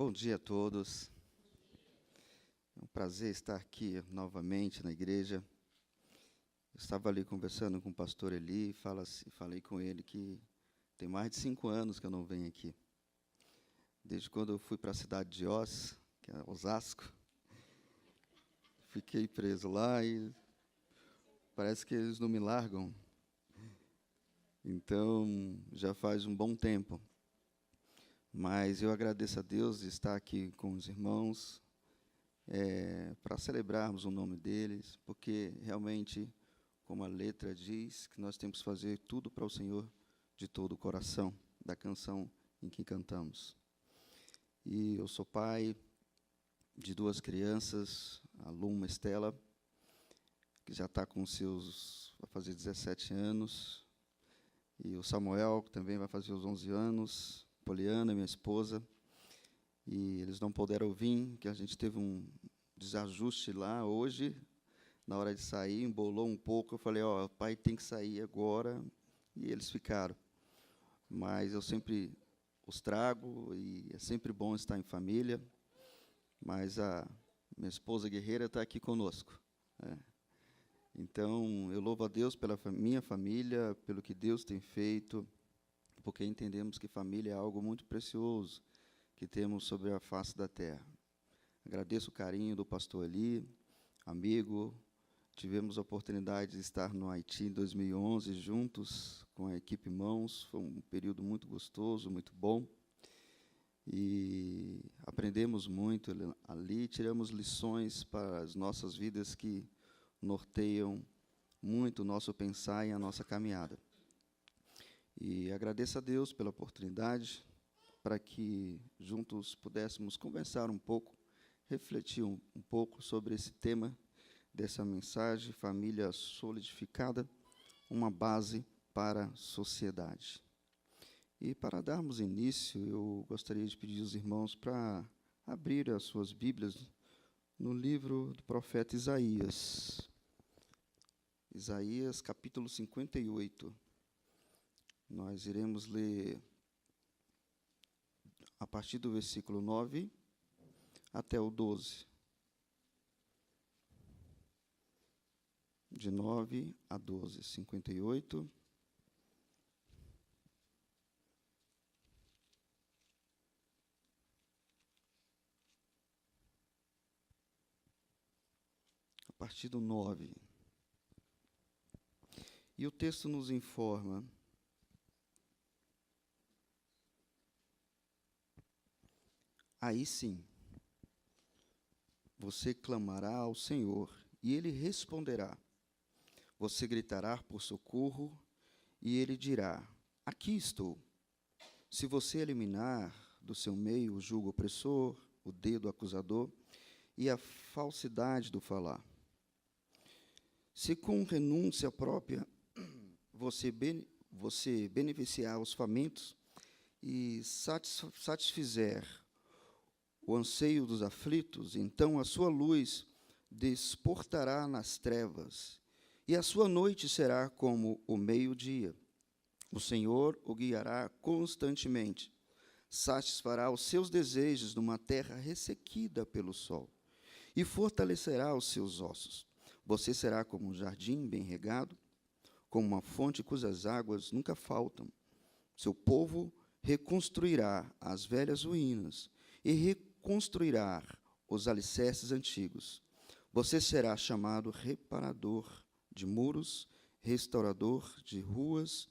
Bom dia a todos. É um prazer estar aqui novamente na igreja. Eu estava ali conversando com o pastor Eli, falei com ele que tem mais de 5 anos que eu não venho aqui. Desde quando eu fui para a cidade de Oz, que é Osasco, fiquei preso lá e parece que eles não me largam. Então, já faz um bom tempo. Mas eu agradeço a Deus de estar aqui com os irmãos, para celebrarmos o nome deles, porque realmente, como a letra diz, que nós temos que fazer tudo para o Senhor de todo o coração, da canção em que cantamos. E eu sou pai de 2 crianças, a Luma Estela, que já está vai fazer 17 anos, e o Samuel, que também vai fazer os 11 anos, Poliana, minha esposa, e eles não puderam vir, que a gente teve um desajuste lá hoje, na hora de sair, embolou um pouco, eu falei, o pai tem que sair agora, e eles ficaram. Mas eu sempre os trago, e é sempre bom estar em família, mas a minha esposa guerreira está aqui conosco. Então, eu louvo a Deus pela minha família, pelo que Deus tem feito, porque entendemos que família é algo muito precioso que temos sobre a face da terra. Agradeço o carinho do pastor Eli, amigo. Tivemos a oportunidade de estar no Haiti em 2011, juntos com a equipe Mãos. Foi um período muito gostoso, muito bom. E aprendemos muito ali, tiramos lições para as nossas vidas que norteiam muito o nosso pensar e a nossa caminhada. E agradeço a Deus pela oportunidade, para que juntos pudéssemos conversar um pouco, refletir um pouco sobre esse tema dessa mensagem, família solidificada, uma base para a sociedade. E para darmos início, eu gostaria de pedir aos irmãos para abrir as suas Bíblias no livro do profeta Isaías. Isaías, capítulo 58. Nós iremos ler a partir do versículo 9 até o 12. De 9 a 12, 58. A partir do 9. E o texto nos informa: aí sim, você clamará ao Senhor, e Ele responderá. Você gritará por socorro, e Ele dirá: aqui estou. Se você eliminar do seu meio o jugo opressor, o dedo acusador e a falsidade do falar, se com renúncia própria você beneficiar os famintos e satisfizer o anseio dos aflitos, então a sua luz desportará nas trevas, e a sua noite será como o meio-dia. O Senhor o guiará constantemente, satisfará os seus desejos numa terra ressequida pelo sol, e fortalecerá os seus ossos. Você será como um jardim bem regado, como uma fonte cujas águas nunca faltam. Seu povo reconstruirá as velhas ruínas e reconstruirá os alicerces antigos. Você será chamado reparador de muros, restaurador de ruas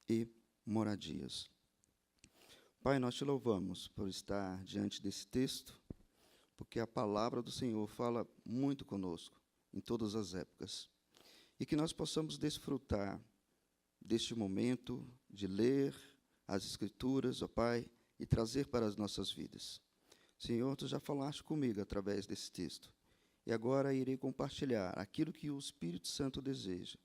e moradias. Pai, nós te louvamos por estar diante desse texto, porque a palavra do Senhor fala muito conosco em todas as épocas. E que nós possamos desfrutar deste momento de ler as Escrituras, ó Pai, e trazer para as nossas vidas. Senhor, Tu já falaste comigo através desse texto, e agora irei compartilhar aquilo que o Espírito Santo deseja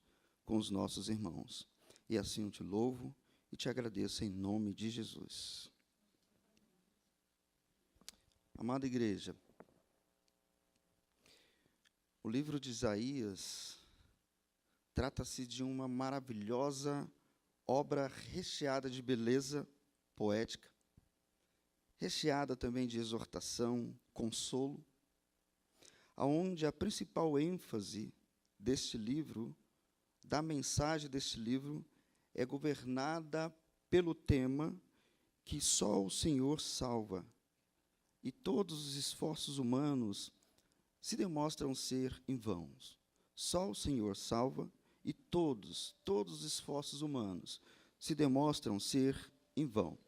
com os nossos irmãos. E assim eu te louvo e te agradeço em nome de Jesus. Amada igreja, o livro de Isaías trata-se de uma maravilhosa obra recheada de beleza poética, recheada também de exortação, consolo, aonde a principal ênfase deste livro, da mensagem deste livro, é governada pelo tema que só o Senhor salva, e todos os esforços humanos se demonstram ser em vão. Só o Senhor salva, e todos os esforços humanos se demonstram ser em vão.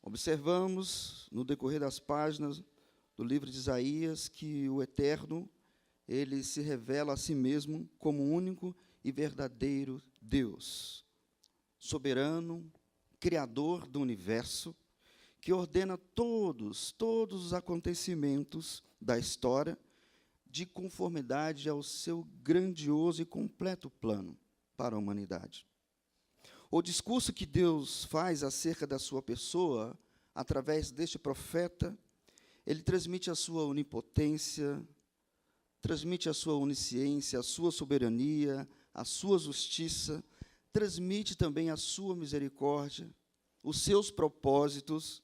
Observamos, no decorrer das páginas do livro de Isaías, que o Eterno, ele se revela a si mesmo como o único e verdadeiro Deus, soberano, criador do universo, que ordena todos os acontecimentos da história de conformidade ao seu grandioso e completo plano para a humanidade. O discurso que Deus faz acerca da sua pessoa, através deste profeta, ele transmite a sua onipotência, transmite a sua onisciência, a sua soberania, a sua justiça, transmite também a sua misericórdia, os seus propósitos,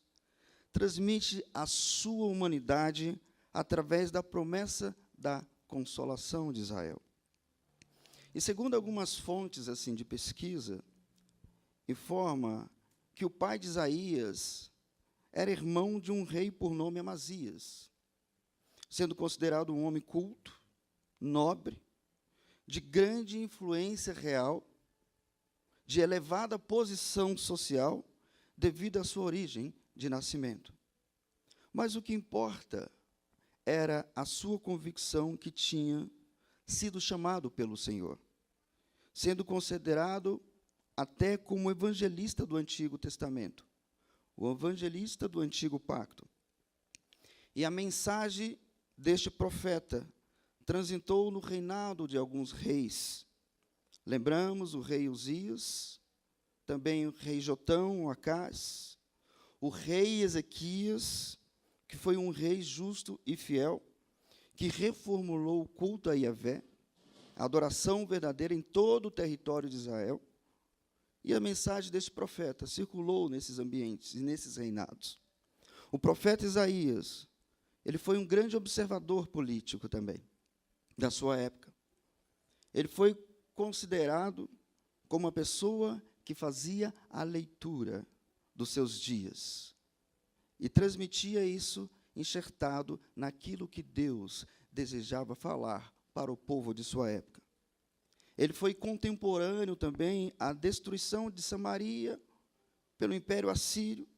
transmite a sua humanidade através da promessa da consolação de Israel. E segundo algumas fontes assim de pesquisa, informa que o pai de Isaías era irmão de um rei por nome Amazias, sendo considerado um homem culto, nobre, de grande influência real, de elevada posição social, devido à sua origem de nascimento. Mas o que importa era a sua convicção que tinha sido chamado pelo Senhor, sendo considerado até como evangelista do Antigo Testamento, o evangelista do Antigo Pacto. E a mensagem deste profeta transitou no reinado de alguns reis. Lembramos o rei Uzias, também o rei Jotão, o Acás, o rei Ezequias, que foi um rei justo e fiel, que reformulou o culto a Yahvé, a adoração verdadeira em todo o território de Israel. E a mensagem deste profeta circulou nesses ambientes e nesses reinados. O profeta Isaías, ele foi um grande observador político também, da sua época. Ele foi considerado como uma pessoa que fazia a leitura dos seus dias e transmitia isso enxertado naquilo que Deus desejava falar para o povo de sua época. Ele foi contemporâneo também à destruição de Samaria pelo Império Assírio,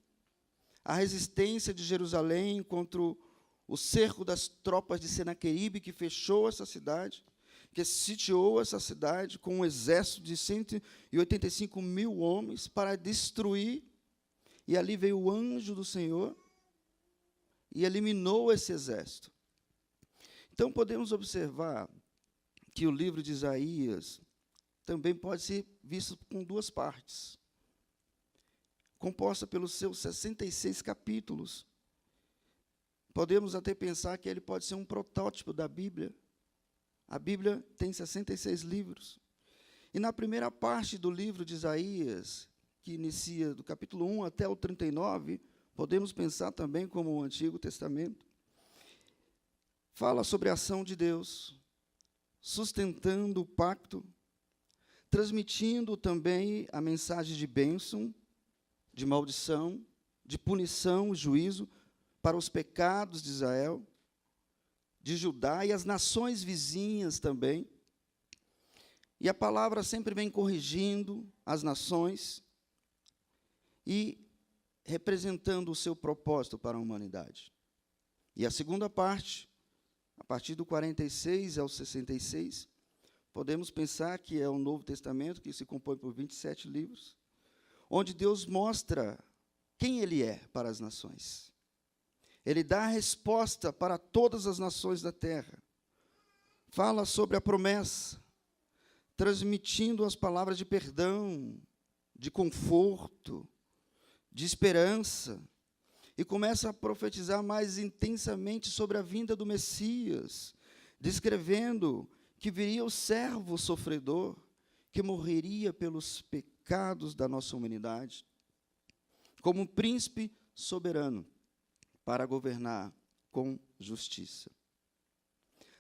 à resistência de Jerusalém contra o cerco das tropas de Senaqueribe, que fechou essa cidade, que sitiou essa cidade com um exército de 185 mil homens para destruir. E ali veio o anjo do Senhor e eliminou esse exército. Então, podemos observar que o livro de Isaías também pode ser visto com duas partes, composta pelos seus 66 capítulos. Podemos até pensar que ele pode ser um protótipo da Bíblia. A Bíblia tem 66 livros. E na primeira parte do livro de Isaías, que inicia do capítulo 1 até o 39, podemos pensar também como o Antigo Testamento, fala sobre a ação de Deus, sustentando o pacto, transmitindo também a mensagem de bênção, de maldição, de punição e juízo para os pecados de Israel, de Judá e as nações vizinhas também. E a palavra sempre vem corrigindo as nações e representando o seu propósito para a humanidade. E a segunda parte, a partir do 46 ao 66, podemos pensar que é o Novo Testamento, que se compõe por 27 livros, onde Deus mostra quem Ele é para as nações. Ele dá a resposta para todas as nações da terra. Fala sobre a promessa, transmitindo as palavras de perdão, de conforto, de esperança, e começa a profetizar mais intensamente sobre a vinda do Messias, descrevendo que viria o servo sofredor, que morreria pelos pecados da nossa humanidade, como um príncipe soberano para governar com justiça.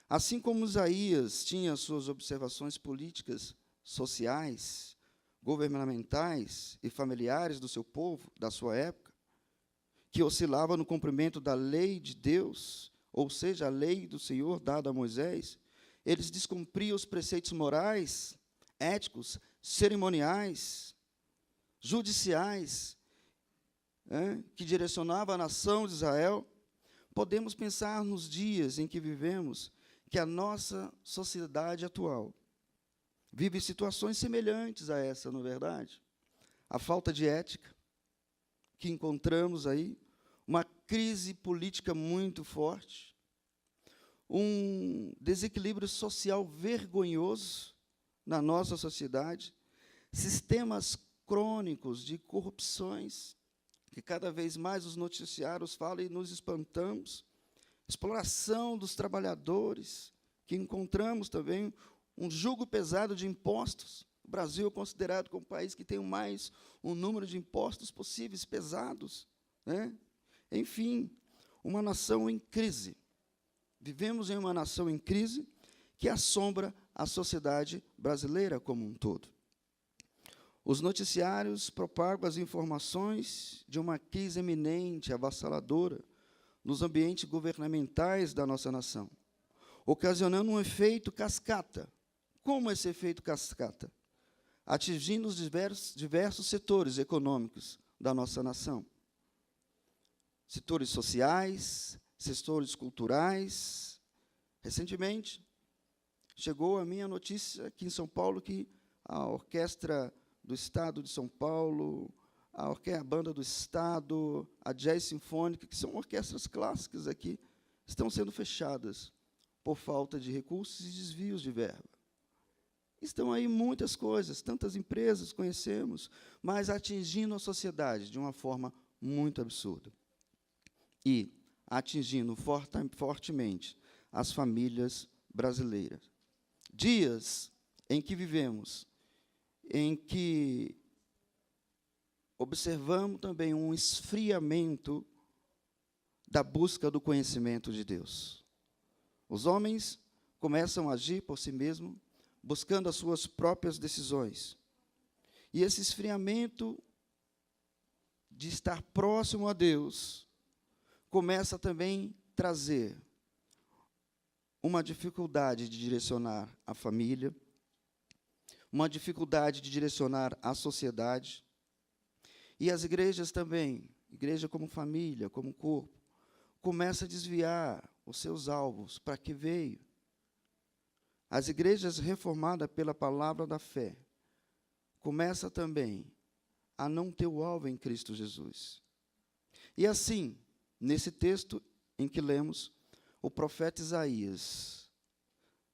Assim como Isaías tinha suas observações políticas, sociais, governamentais e familiares do seu povo, da sua época, que oscilava no cumprimento da lei de Deus, ou seja, a lei do Senhor dada a Moisés, eles descumpriam os preceitos morais, éticos, cerimoniais, judiciais, que direcionavam a nação de Israel. Podemos pensar nos dias em que vivemos, que a nossa sociedade atual vive situações semelhantes a essa, não é verdade? A falta de ética que encontramos aí, uma crise política muito forte, um desequilíbrio social vergonhoso na nossa sociedade, sistemas crônicos de corrupções, que cada vez mais os noticiários falam e nos espantamos, exploração dos trabalhadores, que encontramos também um jugo pesado de impostos. O Brasil é considerado como o país que tem mais um número de impostos possíveis, pesados, Enfim, uma nação em crise. Vivemos em uma nação em crise que assombra a sociedade brasileira como um todo. Os noticiários propagam as informações de uma crise eminente, avassaladora, nos ambientes governamentais da nossa nação, ocasionando um efeito cascata. Como esse efeito cascata? Atingindo os diversos setores econômicos da nossa nação. Setores sociais, setores culturais. Recentemente, chegou a minha notícia aqui em São Paulo que a Orquestra do Estado de São Paulo, a Banda do Estado, a Jazz Sinfônica, que são orquestras clássicas aqui, estão sendo fechadas por falta de recursos e desvios de verba. Estão aí muitas coisas, tantas empresas conhecemos, mas atingindo a sociedade de uma forma muito absurda. E atingindo fortemente as famílias brasileiras. Dias em que vivemos, em que observamos também um esfriamento da busca do conhecimento de Deus. Os homens começam a agir por si mesmos, buscando as suas próprias decisões. E esse esfriamento de estar próximo a Deus começa também a trazer uma dificuldade de direcionar a família, uma dificuldade de direcionar a sociedade. E as igrejas também, igreja como família, como corpo, começa a desviar os seus alvos, para que veio. As igrejas reformadas pela palavra da fé começam também a não ter o alvo em Cristo Jesus. E assim, nesse texto em que lemos, o profeta Isaías,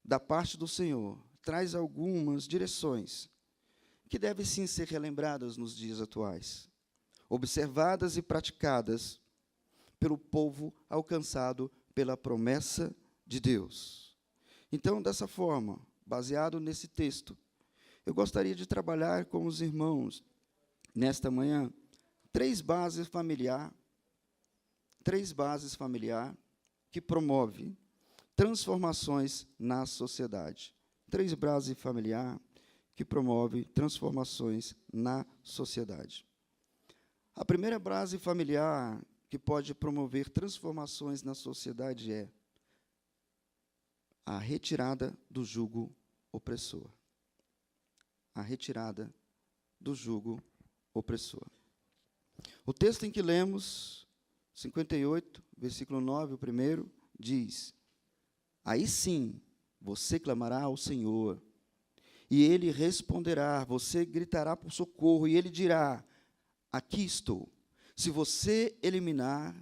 da parte do Senhor, traz algumas direções que devem sim ser relembradas nos dias atuais, observadas e praticadas pelo povo alcançado pela promessa de Deus. Então, dessa forma, baseado nesse texto, eu gostaria de trabalhar com os irmãos, nesta manhã, três bases familiares que promovem transformações na sociedade. Três bases familiares que promovem transformações na sociedade. A primeira base familiar que pode promover transformações na sociedade é a retirada do jugo opressor. A retirada do jugo opressor. O texto em que lemos, 58, versículo 9, o primeiro, diz: aí sim, você clamará ao Senhor, e Ele responderá, você gritará por socorro, e Ele dirá: aqui estou. Se você eliminar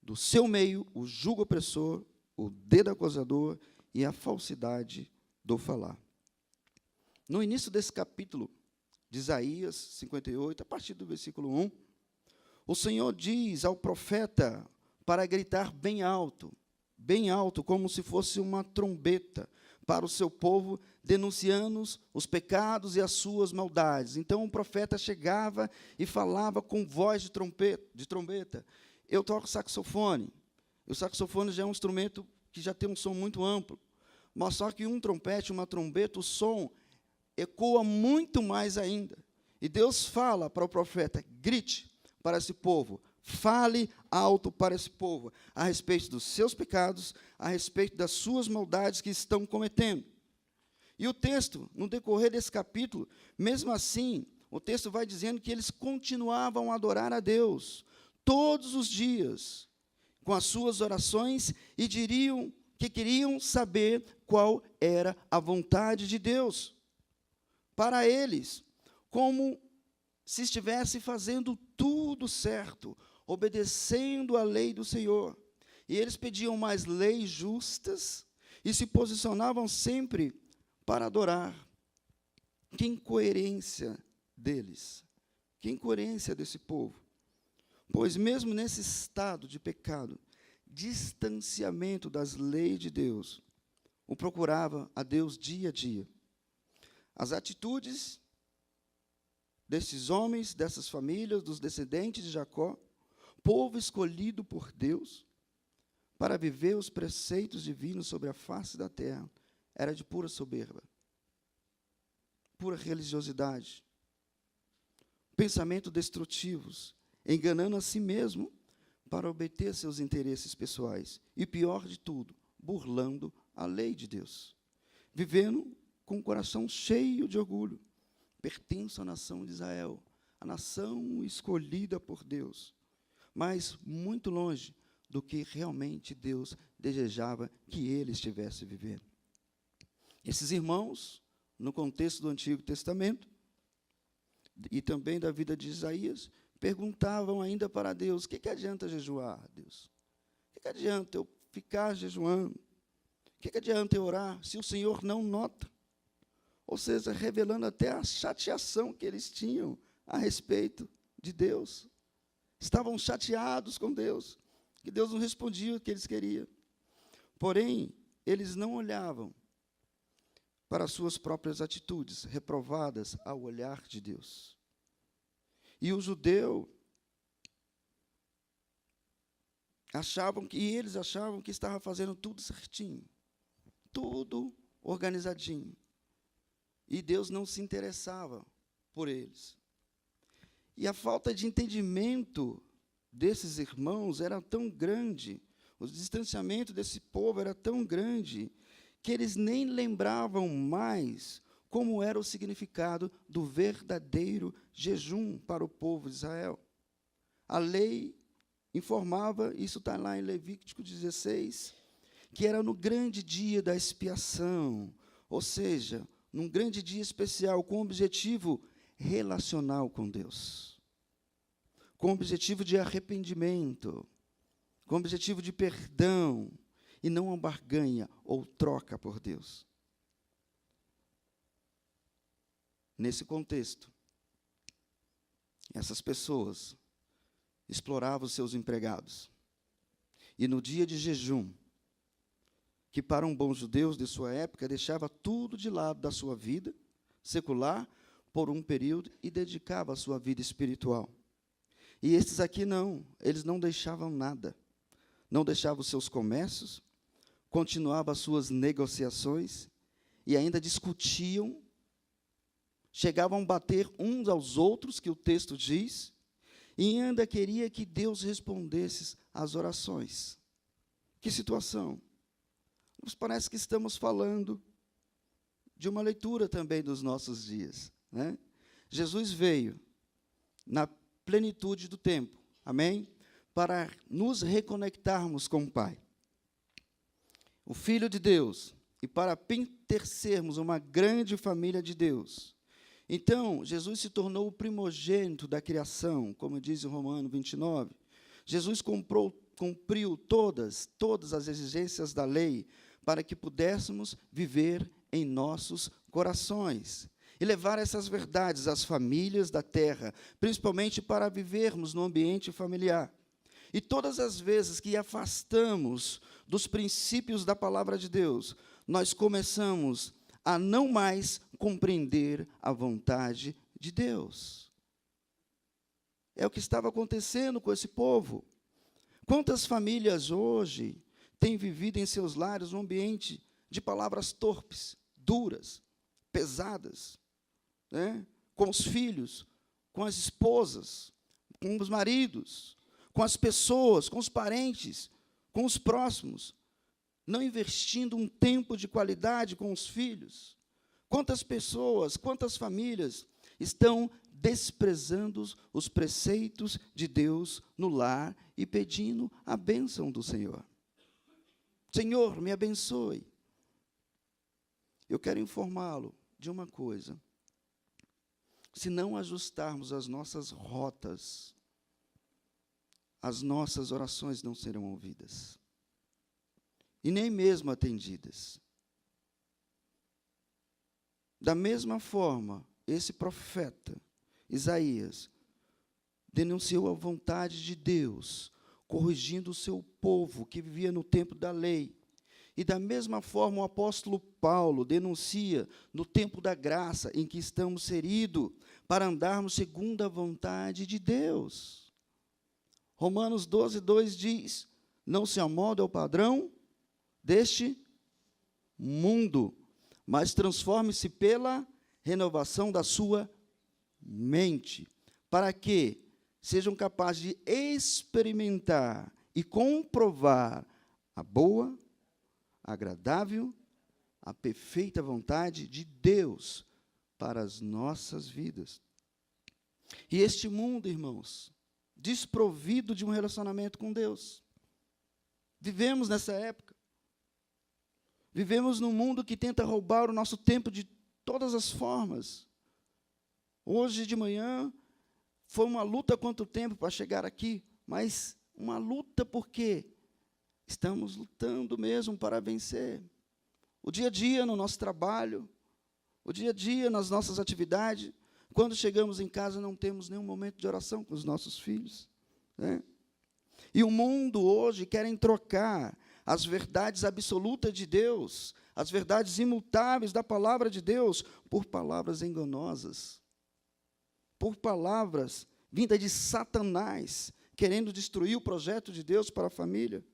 do seu meio o jugo opressor, o dedo acusador e a falsidade do falar. No início desse capítulo de Isaías 58, a partir do versículo 1, o Senhor diz ao profeta para gritar bem alto, bem alto, como se fosse uma trombeta, para o seu povo, denunciando os pecados e as suas maldades. Então o profeta chegava e falava com voz de trombeta. Eu toco saxofone. O saxofone já é um instrumento que já tem um som muito amplo. Mas só que um trompete, uma trombeta, o som ecoa muito mais ainda. E Deus fala para o profeta: grite para esse povo, fale alto para esse povo, a respeito dos seus pecados, a respeito das suas maldades que estão cometendo. E o texto, no decorrer desse capítulo, mesmo assim, o texto vai dizendo que eles continuavam a adorar a Deus todos os dias, com as suas orações, e diriam que queriam saber qual era a vontade de Deus para eles, como se estivesse fazendo tudo certo, obedecendo à lei do Senhor. E eles pediam mais leis justas e se posicionavam sempre para adorar. Que incoerência deles, que incoerência desse povo. Pois mesmo nesse estado de pecado, distanciamento das leis de Deus, o procurava a Deus dia a dia. As atitudes desses homens, dessas famílias, dos descendentes de Jacó, povo escolhido por Deus para viver os preceitos divinos sobre a face da terra, era de pura soberba, pura religiosidade, pensamento destrutivos, enganando a si mesmo para obter seus interesses pessoais. E pior de tudo, burlando a lei de Deus, vivendo com o coração cheio de orgulho. Pertenço à nação de Israel, a nação escolhida por Deus, mas muito longe do que realmente Deus desejava que ele estivesse vivendo. Esses irmãos, no contexto do Antigo Testamento, e também da vida de Isaías, perguntavam ainda para Deus: o que adianta jejuar, Deus? O que adianta eu ficar jejuando? O que adianta eu orar se o Senhor não nota? Ou seja, revelando até a chateação que eles tinham a respeito de Deus. Estavam chateados com Deus, que Deus não respondia o que eles queriam. Porém, eles não olhavam para as suas próprias atitudes, reprovadas ao olhar de Deus. E o judeu eles achavam que estava fazendo tudo certinho, tudo organizadinho. E Deus não se interessava por eles. E a falta de entendimento desses irmãos era tão grande, o distanciamento desse povo era tão grande, que eles nem lembravam mais como era o significado do verdadeiro jejum para o povo de Israel. A lei informava, isso está lá em Levítico 16, que era no grande dia da expiação, ou seja, num grande dia especial, com objetivo relacional com Deus, com objetivo de arrependimento, com objetivo de perdão, e não uma barganha ou troca por Deus. Nesse contexto, essas pessoas exploravam os seus empregados. E no dia de jejum, que para um bom judeu de sua época, deixava tudo de lado da sua vida secular por um período e dedicava a sua vida espiritual. E esses aqui não, eles não deixavam nada. Não deixavam os seus comércios, continuavam as suas negociações e ainda discutiam, chegavam a bater uns aos outros, que o texto diz, e ainda queria que Deus respondesse às orações. Que situação! Nos parece que estamos falando de uma leitura também dos nossos dias, né? Jesus veio na plenitude do tempo, amém? Para nos reconectarmos com o Pai, o Filho de Deus, e para pertencermos a uma grande família de Deus. Então, Jesus se tornou o primogênito da criação, como diz em Romanos 29. Jesus cumpriu todas as exigências da lei para que pudéssemos viver em nossos corações e levar essas verdades às famílias da terra, principalmente para vivermos no ambiente familiar. E todas as vezes que afastamos dos princípios da palavra de Deus, nós começamos a não mais compreender a vontade de Deus. É o que estava acontecendo com esse povo. Quantas famílias hoje têm vivido em seus lares um ambiente de palavras torpes, duras, pesadas, né? Com os filhos, com as esposas, com os maridos, com as pessoas, com os parentes, com os próximos, não investindo um tempo de qualidade com os filhos. Quantas pessoas, quantas famílias estão desprezando os preceitos de Deus no lar e pedindo a bênção do Senhor. Senhor, me abençoe. Eu quero informá-lo de uma coisa. Se não ajustarmos as nossas rotas, as nossas orações não serão ouvidas. E nem mesmo atendidas. Da mesma forma, esse profeta, Isaías, denunciou a vontade de Deus, corrigindo o seu povo que vivia no tempo da lei. E da mesma forma o apóstolo Paulo denuncia no tempo da graça em que estamos inseridos para andarmos segundo a vontade de Deus. Romanos 12:2 diz: não se amolde ao padrão deste mundo, mas transforme-se pela renovação da sua mente, para que sejam capazes de experimentar e comprovar a boa, agradável, a perfeita vontade de Deus para as nossas vidas. E este mundo, irmãos, desprovido de um relacionamento com Deus. Vivemos nessa época. Vivemos num mundo que tenta roubar o nosso tempo de todas as formas. Hoje de manhã foi uma luta quanto tempo para chegar aqui, mas uma luta porque estamos lutando mesmo para vencer. O dia a dia no nosso trabalho, o dia a dia nas nossas atividades, quando chegamos em casa não temos nenhum momento de oração com os nossos filhos, né? E o mundo hoje quer trocar as verdades absolutas de Deus, as verdades imutáveis da palavra de Deus, por palavras enganosas, por palavras vindas de Satanás, querendo destruir o projeto de Deus para a família.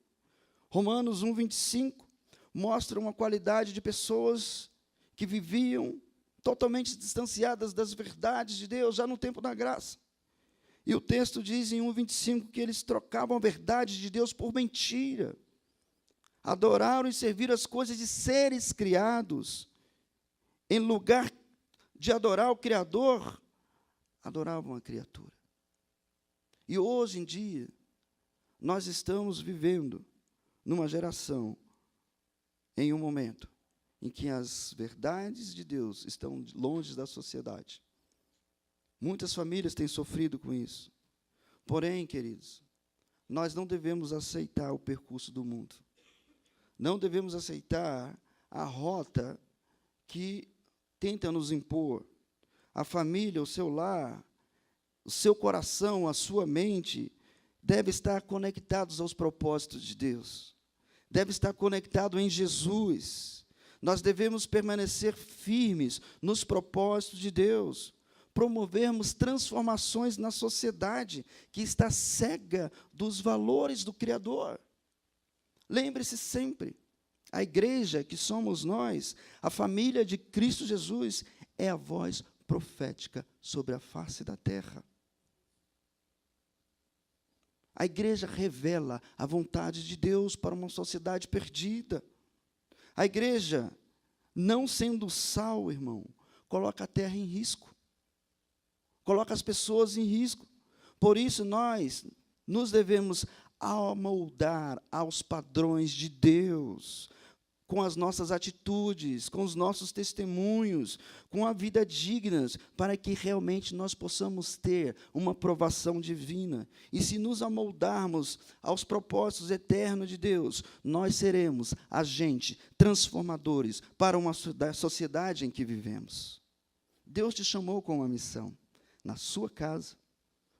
Romanos 1:25 mostra uma qualidade de pessoas que viviam totalmente distanciadas das verdades de Deus, já no tempo da graça. E o texto diz em 1:25 que eles trocavam a verdade de Deus por mentira. Adoraram e serviram as coisas de seres criados. Em lugar de adorar o Criador, adoravam a criatura. E hoje em dia, nós estamos vivendo numa geração, em um momento, em que as verdades de Deus estão longe da sociedade. Muitas famílias têm sofrido com isso. Porém, queridos, nós não devemos aceitar o percurso do mundo. Não devemos aceitar a rota que tenta nos impor. A família, o seu lar, o seu coração, a sua mente, deve estar conectados aos propósitos de Deus. Deve estar conectado em Jesus. Nós devemos permanecer firmes nos propósitos de Deus. Promovermos transformações na sociedade que está cega dos valores do Criador. Lembre-se sempre, a igreja que somos nós, a família de Cristo Jesus, é a voz profética sobre a face da terra. A igreja revela a vontade de Deus para uma sociedade perdida. A igreja, não sendo sal, irmão, coloca a terra em risco. Coloca as pessoas em risco. Por isso, nós nos devemos amoldar aos padrões de Deus, com as nossas atitudes, com os nossos testemunhos, com a vida digna, para que realmente nós possamos ter uma aprovação divina. E se nos amoldarmos aos propósitos eternos de Deus, nós seremos agentes transformadores para uma sociedade em que vivemos. Deus te chamou com uma missão, na sua casa,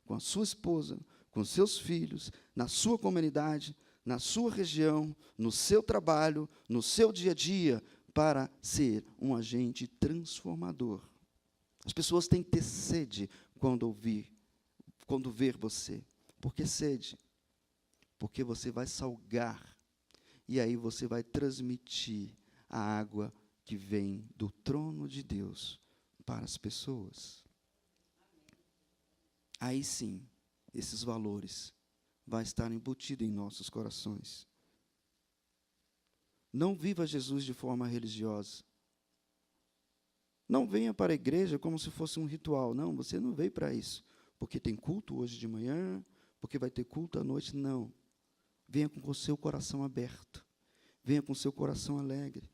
com a sua esposa, com seus filhos, na sua comunidade, na sua região, no seu trabalho, no seu dia a dia, para ser um agente transformador. As pessoas têm que ter sede quando ver você. Por que sede? Porque você vai salgar, e aí você vai transmitir a água que vem do trono de Deus para as pessoas. Aí sim, esses valores vão estar embutidos em nossos corações. Não viva Jesus de forma religiosa. Não venha para a igreja como se fosse um ritual. Não, você não veio para isso. Porque tem culto hoje de manhã, porque vai ter culto à noite. Não. Venha com o seu coração aberto. Venha com o seu coração alegre.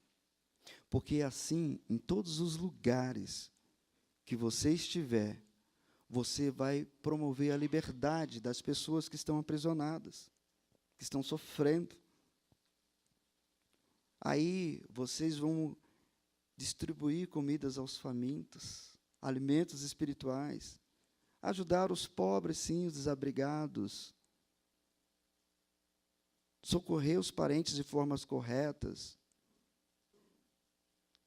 Porque assim, em todos os lugares que você estiver, você vai promover a liberdade das pessoas que estão aprisionadas, que estão sofrendo. Aí vocês vão distribuir comidas aos famintos, alimentos espirituais, ajudar os pobres, sim, os desabrigados, socorrer os parentes de formas corretas,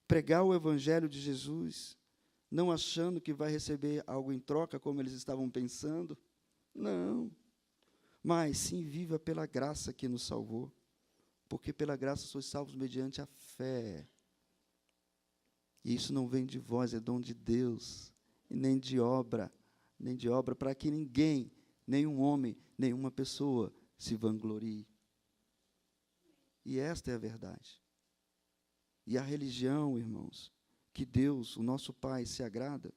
pregar o evangelho de Jesus, não achando que vai receber algo em troca, como eles estavam pensando. Não. Mas sim, viva pela graça que nos salvou. Porque pela graça sois salvos mediante a fé. E isso não vem de vós, é dom de Deus. E nem de obra para que ninguém, nenhum homem, nenhuma pessoa se vanglorie. E esta é a verdade. E a religião, irmãos, que Deus, o nosso Pai, se agrada,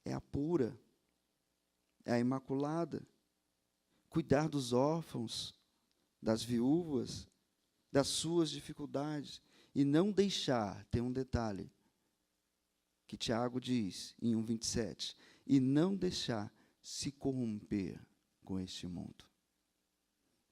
é a pura, é a imaculada. Cuidar dos órfãos, das viúvas, das suas dificuldades, e não deixar, tem um detalhe, que Tiago diz, em 1:27, e não deixar se corromper com este mundo.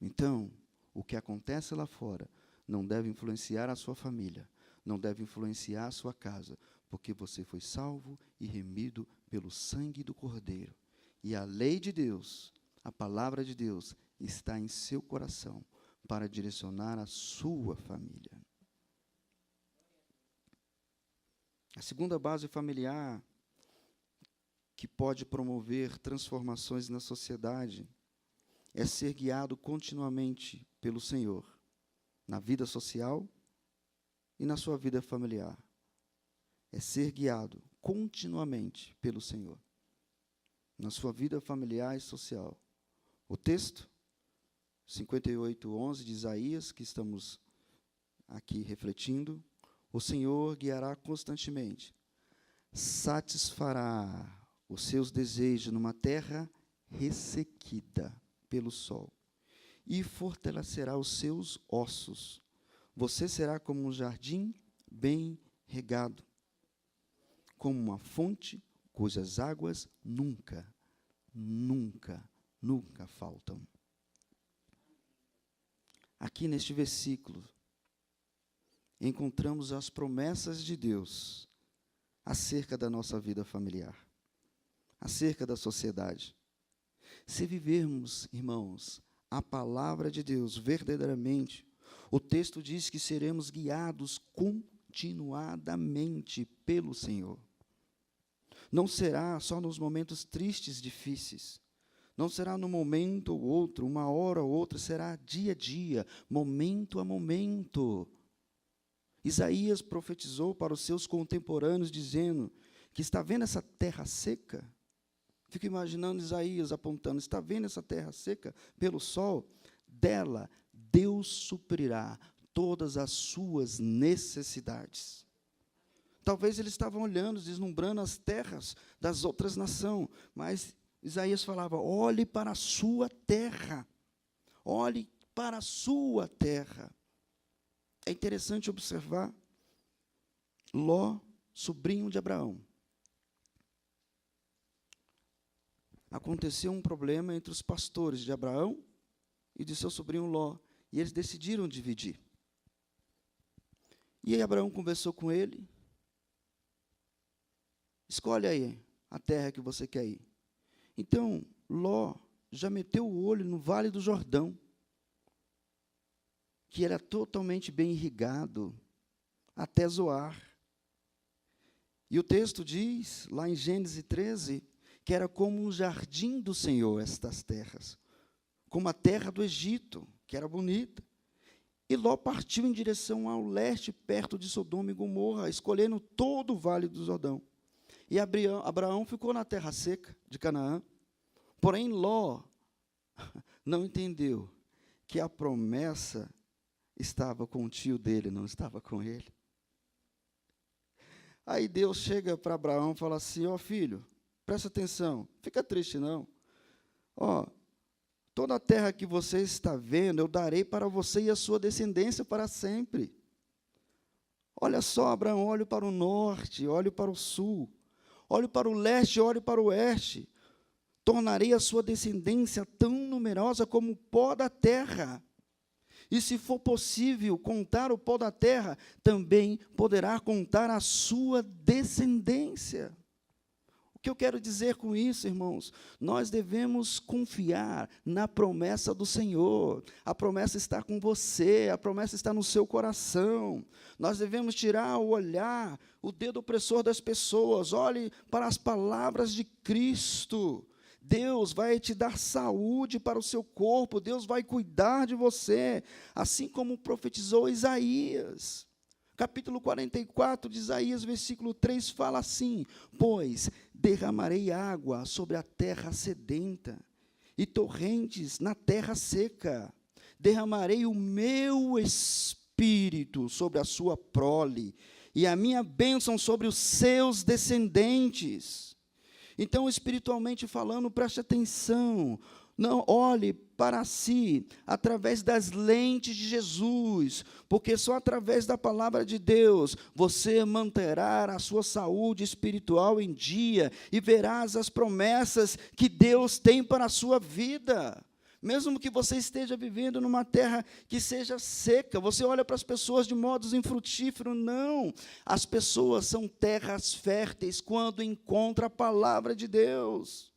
Então, o que acontece lá fora não deve influenciar a sua família, não deve influenciar a sua casa, porque você foi salvo e remido pelo sangue do Cordeiro. E a lei de Deus, a palavra de Deus, está em seu coração para direcionar a sua família. A segunda base familiar que pode promover transformações na sociedade é ser guiado continuamente pelo Senhor, na vida social e na sua vida familiar. É ser guiado continuamente pelo Senhor, na sua vida familiar e social. O texto, 58:11 de Isaías, que estamos aqui refletindo, o Senhor guiará constantemente, satisfará os seus desejos numa terra ressequida pelo sol, e fortalecerá os seus ossos. Você será como um jardim bem regado, como uma fonte cujas águas nunca faltam. Aqui neste versículo, encontramos as promessas de Deus acerca da nossa vida familiar, acerca da sociedade. Se vivermos, irmãos, a palavra de Deus verdadeiramente, o texto diz que seremos guiados continuadamente pelo Senhor. Não será só nos momentos tristes, difíceis. Não será num momento ou outro, uma hora ou outra, será dia a dia, momento a momento. Isaías profetizou para os seus contemporâneos, dizendo que está vendo essa terra seca? Fico imaginando Isaías apontando, está vendo essa terra seca pelo sol? Dela, Deus suprirá todas as suas necessidades. Talvez eles estavam olhando, deslumbrando as terras das outras nações, mas Isaías falava, olhe para a sua terra, olhe para a sua terra. É interessante observar Ló, sobrinho de Abraão. Aconteceu um problema entre os pastores de Abraão e de seu sobrinho Ló, e eles decidiram dividir. E aí Abraão conversou com ele, escolhe aí a terra que você quer ir. Então, Ló já meteu o olho no Vale do Jordão, que era totalmente bem irrigado, até Zoar. E o texto diz, lá em Gênesis 13, que era como um jardim do Senhor estas terras, como a terra do Egito, que era bonita. E Ló partiu em direção ao leste, perto de Sodoma e Gomorra, escolhendo todo o Vale do Jordão. E Abraão ficou na terra seca de Canaã. Porém, Ló não entendeu que a promessa estava com o tio dele, não estava com ele. Aí Deus chega para Abraão e fala assim, ó filho, presta atenção, fica triste não. Ó, toda a terra que você está vendo, eu darei para você e a sua descendência para sempre. Olha só, Abraão, olhe para o norte, olhe para o sul, olhe para o leste, olhe para o oeste. Tornarei a sua descendência tão numerosa como o pó da terra. E se for possível contar o pó da terra, também poderá contar a sua descendência. O que eu quero dizer com isso, irmãos? Nós devemos confiar na promessa do Senhor. A promessa está com você, a promessa está no seu coração. Nós devemos tirar o olhar, o dedo opressor das pessoas. Olhe para as palavras de Cristo. Deus vai te dar saúde para o seu corpo, Deus vai cuidar de você, assim como profetizou Isaías. Capítulo 44 de Isaías, versículo 3, fala assim, pois derramarei água sobre a terra sedenta, e torrentes na terra seca. Derramarei o meu espírito sobre a sua prole, e a minha bênção sobre os seus descendentes. Então, espiritualmente falando, preste atenção, não olhe para si através das lentes de Jesus, porque só através da palavra de Deus você manterá a sua saúde espiritual em dia e verás as promessas que Deus tem para a sua vida. Mesmo que você esteja vivendo numa terra que seja seca, você olha para as pessoas de modo infrutífero, não. As pessoas são terras férteis quando encontram a palavra de Deus.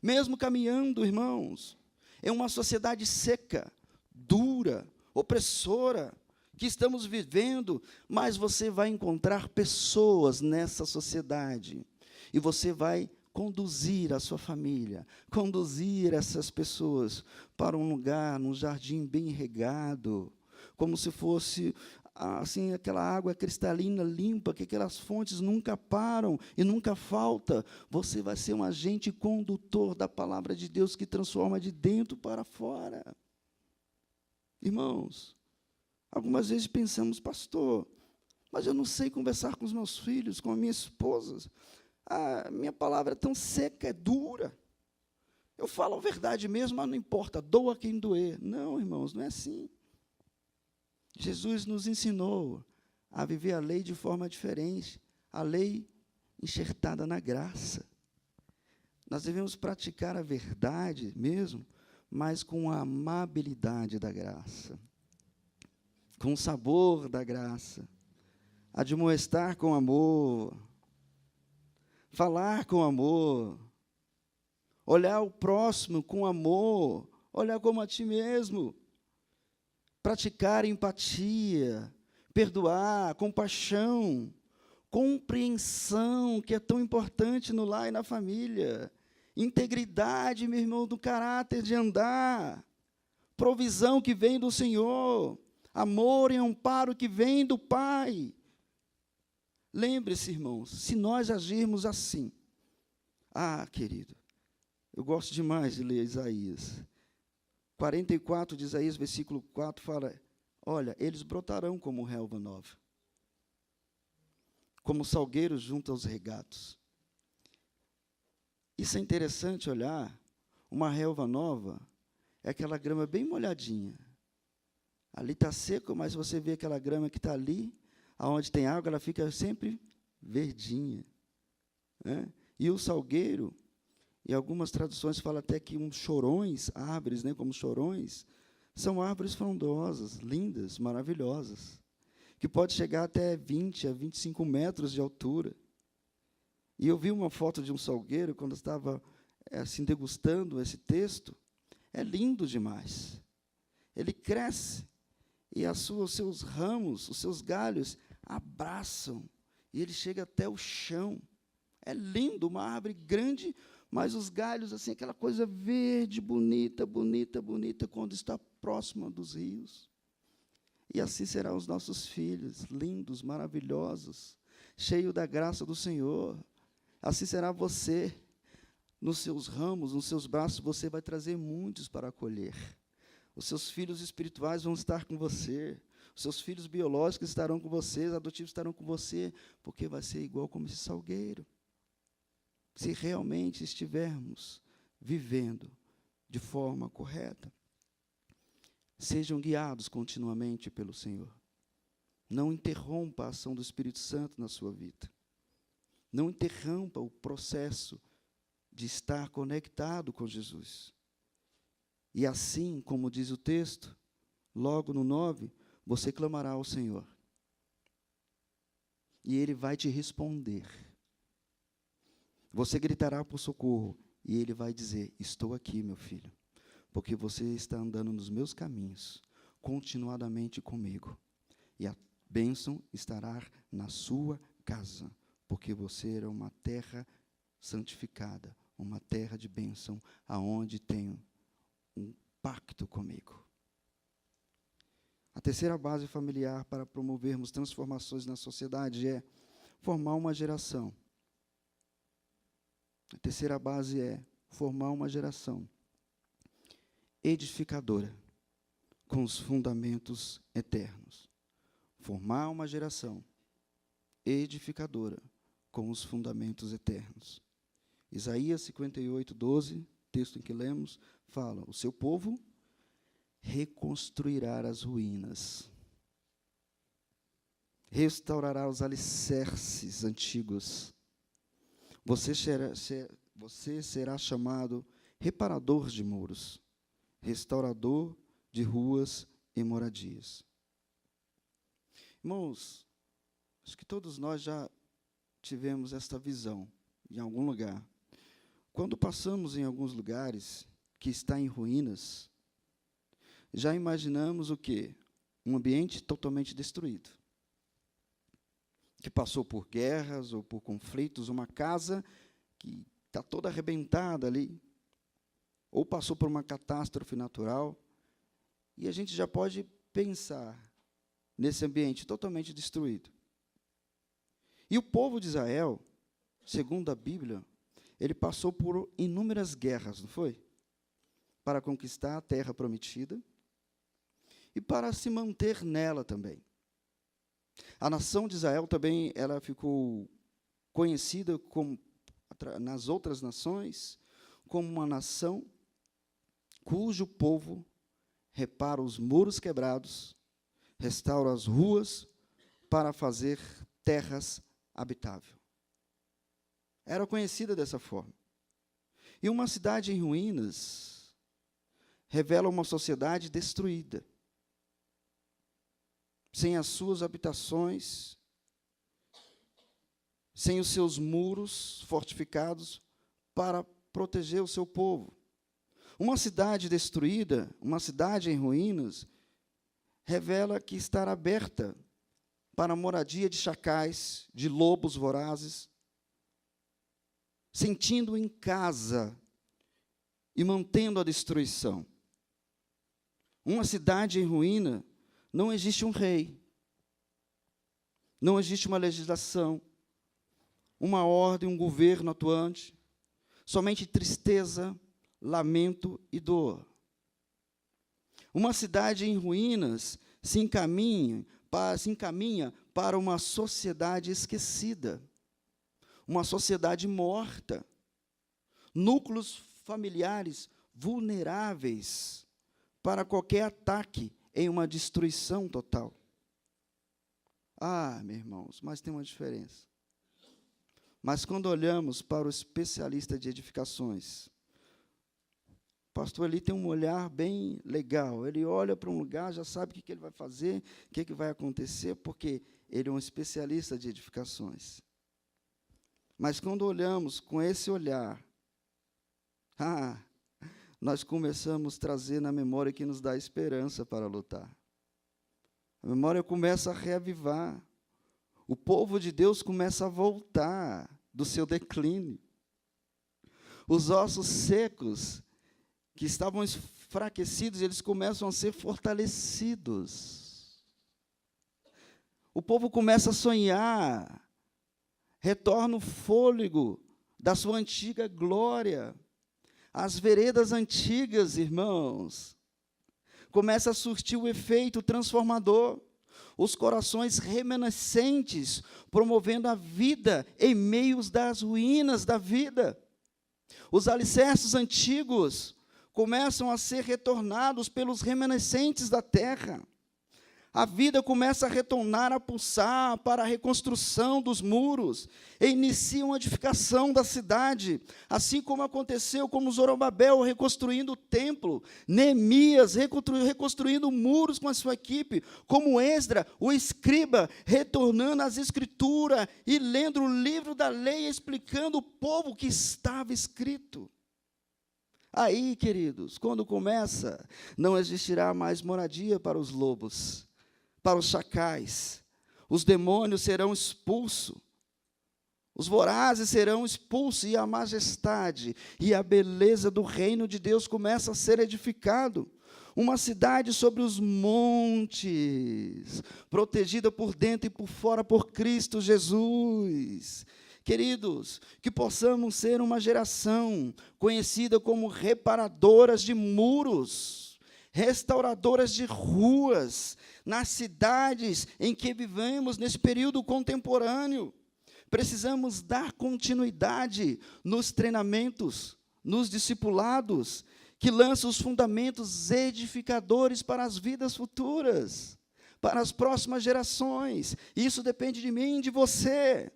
Mesmo caminhando, irmãos, em uma sociedade seca, dura, opressora, que estamos vivendo, mas você vai encontrar pessoas nessa sociedade, e você vai conduzir a sua família, conduzir essas pessoas para um lugar, num jardim bem regado, como se fosse assim, aquela água cristalina, limpa, que aquelas fontes nunca param e nunca falta. Você vai ser um agente condutor da palavra de Deus que transforma de dentro para fora. Irmãos, algumas vezes pensamos, pastor, mas eu não sei conversar com os meus filhos, com a minha esposa. A minha palavra é tão seca, é dura. Eu falo a verdade mesmo, mas não importa, doa quem doer. Não, irmãos, não é assim. Jesus nos ensinou a viver a lei de forma diferente, a lei enxertada na graça. Nós devemos praticar a verdade mesmo, mas com a amabilidade da graça, com o sabor da graça, admoestar com amor, falar com amor, olhar o próximo com amor, olhar como a ti mesmo, praticar empatia, perdoar, compaixão, compreensão, que é tão importante no lar e na família, integridade, meu irmão, do caráter de andar, provisão que vem do Senhor, amor e amparo que vem do Pai. Lembre-se, irmãos, se nós agirmos assim, querido, eu gosto demais de ler Isaías. 44 de Isaías, versículo 4, fala, olha, eles brotarão como relva nova, como salgueiros junto aos regatos. Isso é interessante olhar, uma relva nova é aquela grama bem molhadinha. Ali está seco, mas você vê aquela grama que está ali, aonde tem água, ela fica sempre verdinha, né? E o salgueiro, e algumas traduções falam até que uns chorões, árvores, né, como chorões, são árvores frondosas, lindas, maravilhosas, que pode chegar até 20 a 25 metros de altura. E eu vi uma foto de um salgueiro, quando estava assim, degustando esse texto, é lindo demais. Ele cresce e os seus ramos, os seus galhos abraçam e ele chega até o chão. É lindo, uma árvore grande, mas os galhos, assim, aquela coisa verde, bonita, bonita, bonita, quando está próxima dos rios. E assim serão os nossos filhos, lindos, maravilhosos, cheios da graça do Senhor. Assim será você. Nos seus ramos, nos seus braços, você vai trazer muitos para acolher. Os seus filhos espirituais vão estar com você. Os seus filhos biológicos estarão com você, os adotivos estarão com você, porque vai ser igual como esse salgueiro. Se realmente estivermos vivendo de forma correta. Sejam guiados continuamente pelo Senhor. Não interrompa a ação do Espírito Santo na sua vida. Não interrompa o processo de estar conectado com Jesus. E assim, como diz o texto, logo no 9, você clamará ao Senhor. E Ele vai te responder. Você gritará por socorro, e Ele vai dizer, estou aqui, meu filho, porque você está andando nos meus caminhos, continuadamente comigo. E a bênção estará na sua casa, porque você é uma terra santificada, uma terra de bênção, aonde tenho um pacto comigo. A terceira base familiar para promovermos transformações na sociedade é formar uma geração. A terceira base é formar uma geração edificadora, com os fundamentos eternos. Formar uma geração edificadora, com os fundamentos eternos. Isaías 58, 12, texto em que lemos, fala, o seu povo reconstruirá as ruínas, restaurará os alicerces antigos. Você será chamado reparador de muros, restaurador de ruas e moradias. Irmãos, acho que todos nós já tivemos esta visão em algum lugar. Quando passamos em alguns lugares que está em ruínas, já imaginamos o quê? Um ambiente totalmente destruído. Que passou por guerras ou por conflitos, uma casa que está toda arrebentada ali, ou passou por uma catástrofe natural, e a gente já pode pensar nesse ambiente totalmente destruído. E o povo de Israel, segundo a Bíblia, ele passou por inúmeras guerras, não foi? Para conquistar a terra prometida e para se manter nela também. A nação de Israel também ela ficou conhecida como, nas outras nações como uma nação cujo povo repara os muros quebrados, restaura as ruas para fazer terras habitáveis. Era conhecida dessa forma. E uma cidade em ruínas revela uma sociedade destruída, sem as suas habitações, sem os seus muros fortificados para proteger o seu povo. Uma cidade destruída, uma cidade em ruínas, revela que está aberta para a moradia de chacais, de lobos vorazes, sentindo em casa e mantendo a destruição. Uma cidade em ruína, não existe um rei, não existe uma legislação, uma ordem, um governo atuante, somente tristeza, lamento e dor. Uma cidade em ruínas se encaminha para uma sociedade esquecida, uma sociedade morta, núcleos familiares vulneráveis para qualquer ataque em uma destruição total. Ah, meus irmãos, mas tem uma diferença. Mas quando olhamos para o especialista de edificações, o pastor ali tem um olhar bem legal. Ele olha para um lugar, já sabe o que ele vai fazer, o que vai acontecer, porque ele é um especialista de edificações. Mas quando olhamos com esse olhar Ah, nós começamos a trazer na memória que nos dá esperança para lutar. A memória começa a reavivar. O povo de Deus começa a voltar do seu declínio. Os ossos secos, que estavam enfraquecidos, eles começam a ser fortalecidos. O povo começa a sonhar. Retorna o fôlego da sua antiga glória. As veredas antigas, irmãos, começa a surtir o efeito transformador. Os corações remanescentes, promovendo a vida em meio das ruínas da vida. Os alicerces antigos começam a ser retornados pelos remanescentes da terra. A vida começa a retornar, a pulsar para a reconstrução dos muros, e inicia uma edificação da cidade, assim como aconteceu com Zorobabel reconstruindo o templo, Neemias reconstruindo muros com a sua equipe, como Esdra, o escriba, retornando às escrituras e lendo o livro da lei, explicando o povo que estava escrito. Aí, queridos, quando começa, não existirá mais moradia para os lobos, para os chacais, os demônios serão expulsos, os vorazes serão expulsos, e a majestade e a beleza do reino de Deus começa a ser edificado. Uma cidade sobre os montes, protegida por dentro e por fora por Cristo Jesus. Queridos, que possamos ser uma geração conhecida como reparadoras de muros, restauradoras de ruas, nas cidades em que vivemos nesse período contemporâneo. Precisamos dar continuidade nos treinamentos, nos discipulados, que lançam os fundamentos edificadores para as vidas futuras, para as próximas gerações. Isso depende de mim e de você.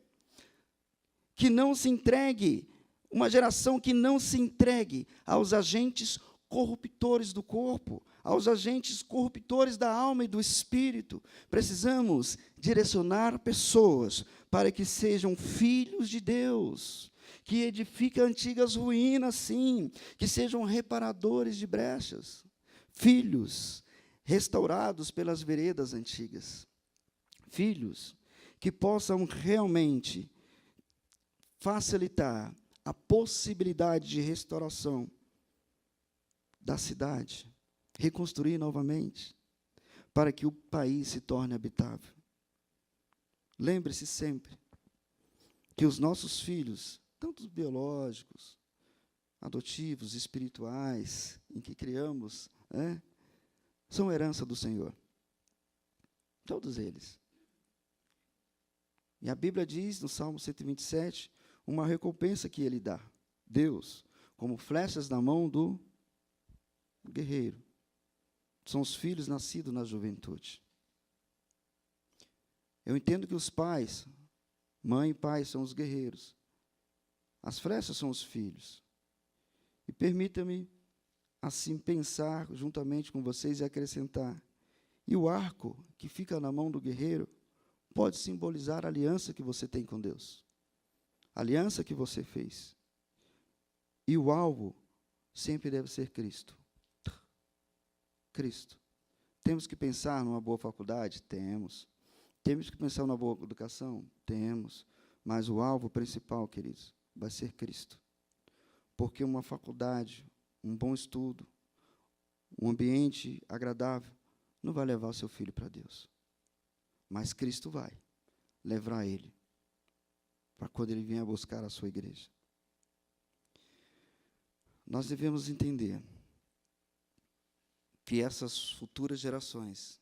Que não se entregue, uma geração que não se entregue aos agentes corruptores do corpo, aos agentes corruptores da alma e do espírito. Precisamos direcionar pessoas para que sejam filhos de Deus, que edifiquem antigas ruínas, sim, que sejam reparadores de brechas, filhos restaurados pelas veredas antigas, filhos que possam realmente facilitar a possibilidade de restauração da cidade, reconstruir novamente, para que o país se torne habitável. Lembre-se sempre que os nossos filhos, tanto biológicos, adotivos, espirituais, em que criamos, são herança do Senhor. Todos eles. E a Bíblia diz, no Salmo 127, uma recompensa que Ele dá. Deus, como flechas na mão do guerreiro. São os filhos nascidos na juventude. Eu entendo que os pais, mãe e pai, são os guerreiros. As flechas são os filhos. E permita-me, assim, pensar juntamente com vocês e acrescentar. E o arco que fica na mão do guerreiro pode simbolizar a aliança que você tem com Deus. A aliança que você fez. E o alvo sempre deve ser Cristo. Cristo. Temos que pensar numa boa faculdade? Temos. Temos que pensar numa boa educação? Temos. Mas o alvo principal, queridos, vai ser Cristo. Porque uma faculdade, um bom estudo, um ambiente agradável, não vai levar o seu filho para Deus. Mas Cristo vai levar ele para quando ele vier buscar a sua igreja. Nós devemos entender que essas futuras gerações,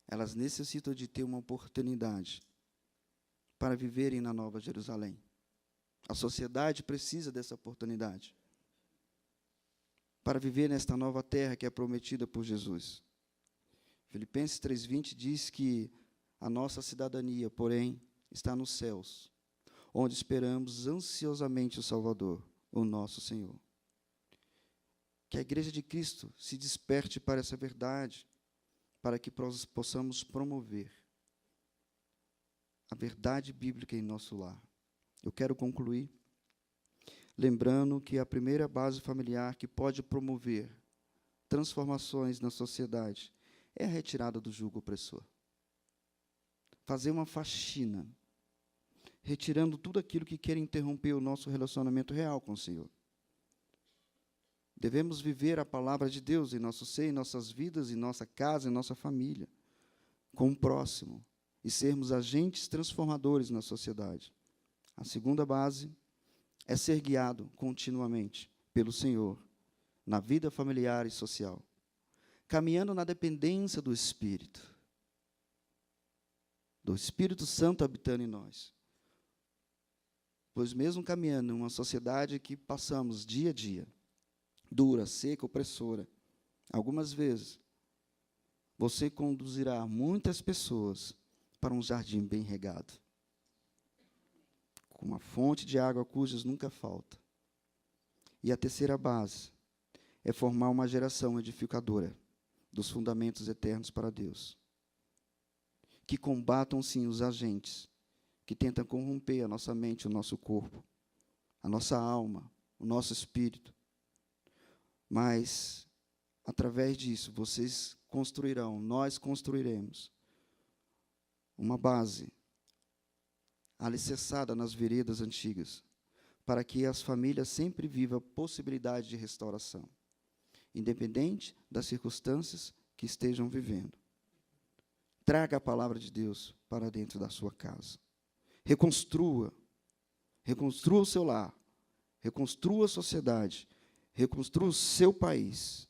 elas necessitam de ter uma oportunidade para viverem na Nova Jerusalém. A sociedade precisa dessa oportunidade para viver nesta nova terra que é prometida por Jesus. Filipenses 3:20 diz que a nossa cidadania, porém, está nos céus, onde esperamos ansiosamente o Salvador, o nosso Senhor. Que a Igreja de Cristo se desperte para essa verdade, para que possamos promover a verdade bíblica em nosso lar. Eu quero concluir lembrando que a primeira base familiar que pode promover transformações na sociedade é a retirada do jugo opressor. Fazer uma faxina, retirando tudo aquilo que quer interromper o nosso relacionamento real com o Senhor. Devemos viver a palavra de Deus em nosso ser, em nossas vidas, em nossa casa, em nossa família, com o próximo, e sermos agentes transformadores na sociedade. A segunda base é ser guiado continuamente pelo Senhor, na vida familiar e social, caminhando na dependência do Espírito Santo habitando em nós. Pois mesmo caminhando em uma sociedade que passamos dia a dia, dura, seca, opressora, algumas vezes, você conduzirá muitas pessoas para um jardim bem regado, com uma fonte de água cujas nunca falta. E a terceira base é formar uma geração edificadora dos fundamentos eternos para Deus, que combatam, sim, os agentes que tentam corromper a nossa mente, o nosso corpo, a nossa alma, o nosso espírito. Mas, através disso, vocês construirão, nós construiremos uma base alicerçada nas veredas antigas, para que as famílias sempre vivam a possibilidade de restauração, independente das circunstâncias que estejam vivendo. Traga a palavra de Deus para dentro da sua casa. Reconstrua o seu lar, reconstrua a sociedade, reconstrua o seu país,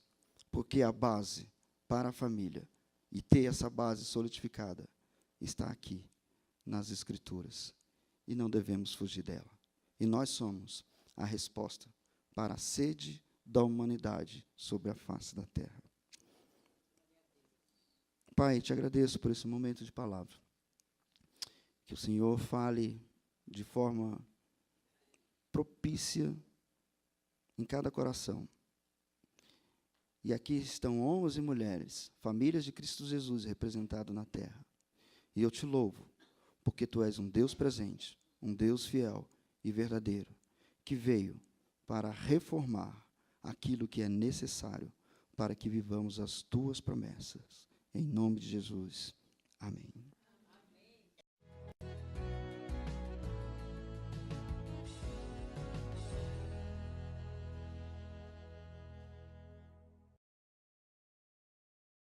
porque a base para a família, e ter essa base solidificada, está aqui, nas Escrituras, e não devemos fugir dela. E nós somos a resposta para a sede da humanidade sobre a face da terra. Pai, te agradeço por esse momento de palavra. Que o Senhor fale de forma propícia em cada coração. E aqui estão homens e mulheres, famílias de Cristo Jesus representados na terra. E eu te louvo, porque tu és um Deus presente, um Deus fiel e verdadeiro, que veio para reformar aquilo que é necessário para que vivamos as tuas promessas. Em nome de Jesus. Amém.